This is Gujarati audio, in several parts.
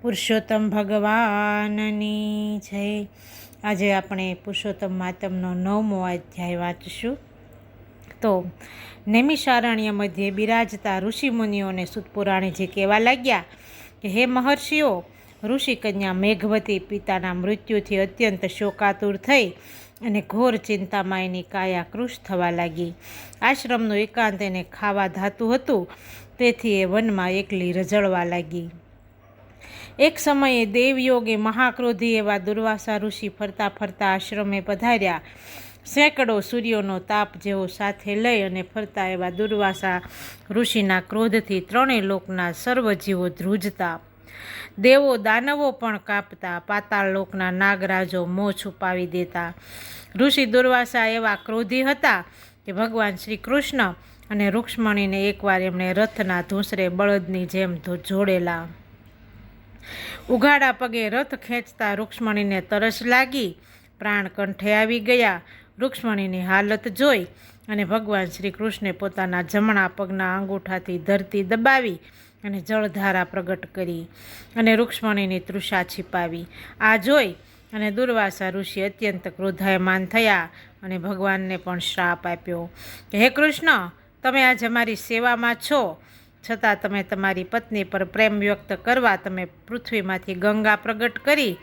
પુરુષોત્તમ ભગવાનની જય। આજે આપણે પુરુષોત્તમ માતમનો 9મો અધ્યાય વાંચશું। તો નૈમિષારણ્ય મધ્યે બિરાજતા ઋષિમુનિઓને સુતપુરાણીજી કહેવા લાગ્યા કે હે મહર્ષિઓ, ઋષિ કન્યા મેઘવતી પિતાના મૃત્યુથી અત્યંત શોકાતુર થઈ અને ઘોર ચિંતામાં એની કાયા કૃશ થવા લાગી। આશ્રમનું એકાંત એને ખાવા ધાતું હતું, તેથી એ વનમાં એકલી રઝળવા લાગી। એક સમયે દેવયોગે મહાક્રોધી એવા દુર્વાસા ઋષિ ફરતા ફરતા આશ્રમે પધાર્યા। સેંકડો સૂર્યોનો તાપ જેવો સાથે લઈ અને ફરતા એવા દુર્વાસા ઋષિના ક્રોધથી ત્રણેય લોકના સર્વજીવો ધ્રુજતા, દેવો દાનવો પણ કાપતા, પાતાળ લોકના નાગરાજો મોં છુપાવી દેતા। ઋષિ દુર્વાસા એવા ક્રોધી હતા કે ભગવાન શ્રી કૃષ્ણ અને રૂક્ષ્મણીને એકવાર એમણે રથના ધૂંસરે બળદની જેમ જોડેલા। ઉઘાડા પગે રથ ખેંચતા રૂક્ષ્મણીને તરસ લાગી, પ્રાણ કંઠે આવી ગયા। રૂક્ષ્મણીની હાલત જોઈ અને ભગવાન શ્રી કૃષ્ણે પોતાના જમણા પગના અંગૂઠાથી ધરતી દબાવી અને જળધારા પ્રગટ કરી અને રૂક્ષ્મણીની તૃષા छिपाવી। આ જોઈ અને દુર્વાસા ઋષિ અત્યંત ક્રોધાયમાન થયા અને ભગવાનને પણ શ્રાપ આપ્યો કે હે કૃષ્ણ, તમે આજે મારી સેવામાં છો, છતાં તમે તમારી પત્ની પર પ્રેમ વ્યક્ત કરવા તમે પૃથ્વીમાંથી ગંગા પ્રગટ કરી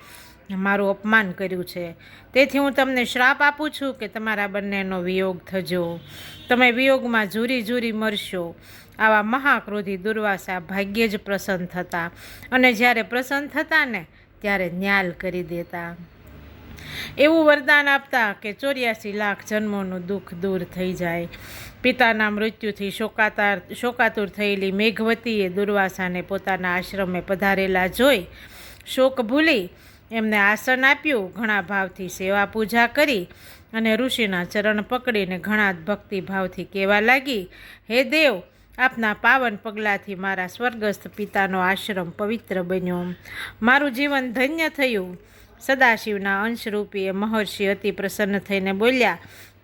મારું અપમાન કર્યું છે। તેથી હું તમને શ્રાપ આપું છું કે તમારા બંનેનો વિયોગ થજો, તમે વિયોગમાં ઝૂરી ઝૂરી મરશો। આવા મહાક્રોધી દુર્વાસા ભાગ્યે જ પ્રસન્ન થતા અને જ્યારે પ્રસન્ન થતા ને ત્યારે ન્યાલ કરી દેતા। એવું વરદાન આપતા કે 84 લાખ જન્મોનું દુઃખ દૂર થઈ જાય। પિતાના મૃત્યુથી શોકાતુર થયેલી મેઘવતીએ દુર્વાસાને પોતાના આશ્રમે પધારેલા જોઈ શોક ભૂલી એમને આસન આપ્યું, ઘણા ભાવથી સેવા પૂજા કરી અને ઋષિના ચરણ પકડીને ઘણા ભક્તિભાવથી કહેવા લાગી, હે દેવ, આપના પાવન પગલાંથી મારા સ્વર્ગસ્થ પિતાનો આશ્રમ પવિત્ર બન્યો, મારું જીવન ધન્ય થયું। સદાશિવના અંશરૂપી એ મહર્ષિ અતિ પ્રસન્ન થઈને બોલ્યા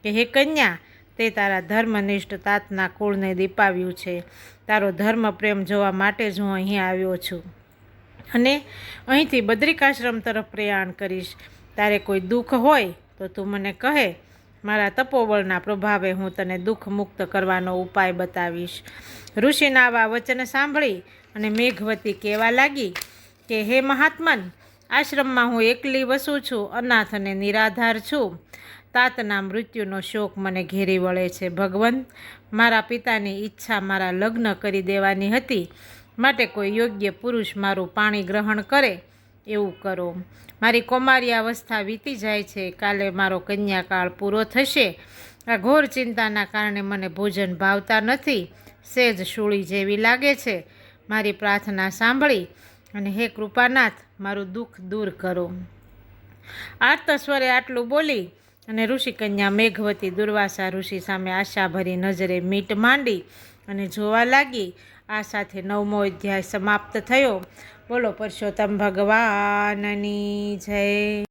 કે હે કન્યા, તે તારા ધર્મનિષ્ઠ તાતના કુળને દીપાવ્યું છે। તારો ધર્મ પ્રેમ જોવા માટે જ હું અહીં આવ્યો છું અને અહીંથી બદ્રિકાશ્રમ તરફ પ્રયાણ કરીશ। તારે કોઈ દુઃખ હોય તો તું મને કહે, મારા તપોબળના પ્રભાવે હું તને દુઃખ મુક્ત કરવાનો ઉપાય બતાવીશ। ઋષિના આવા વચન સાંભળી અને મેઘવતી કહેવા લાગી કે હે મહાત્મન, આશ્રમમાં હું એકલી વસું છું, અનાથ અને નિરાધાર છું। તાતના મૃત્યુનો શોક મને ઘેરી વળે છે। ભગવંત, મારા પિતાની ઈચ્છા મારા લગ્ન કરી દેવાની હતી, માટે કોઈ યોગ્ય પુરુષ મારું પાણી ગ્રહણ કરે એવું કરો। મારી કૌમારી અવસ્થા વીતી જાય છે, કાલે મારો કન્યાકાળ પૂરો થશે। આ ઘોર ચિંતાના કારણે મને ભોજન ભાવતા નથી, સેજ શૂળી જેવી લાગે છે। મારી પ્રાર્થના સાંભળી અને હે કૃપાનાથ, મારું દુઃખ દૂર કરો। આર્ત સ્વરે આટલું બોલી અને ઋષિકન્યા મેઘવતી દુર્વાસા ઋષિ સામે આશાભરી નજરે મીટ માંડી અને જોવા લાગી। આ સાથે 9મો અધ્યાય સમાપ્ત થયો। બોલો પુરુષોત્તમ ભગવાનની જય।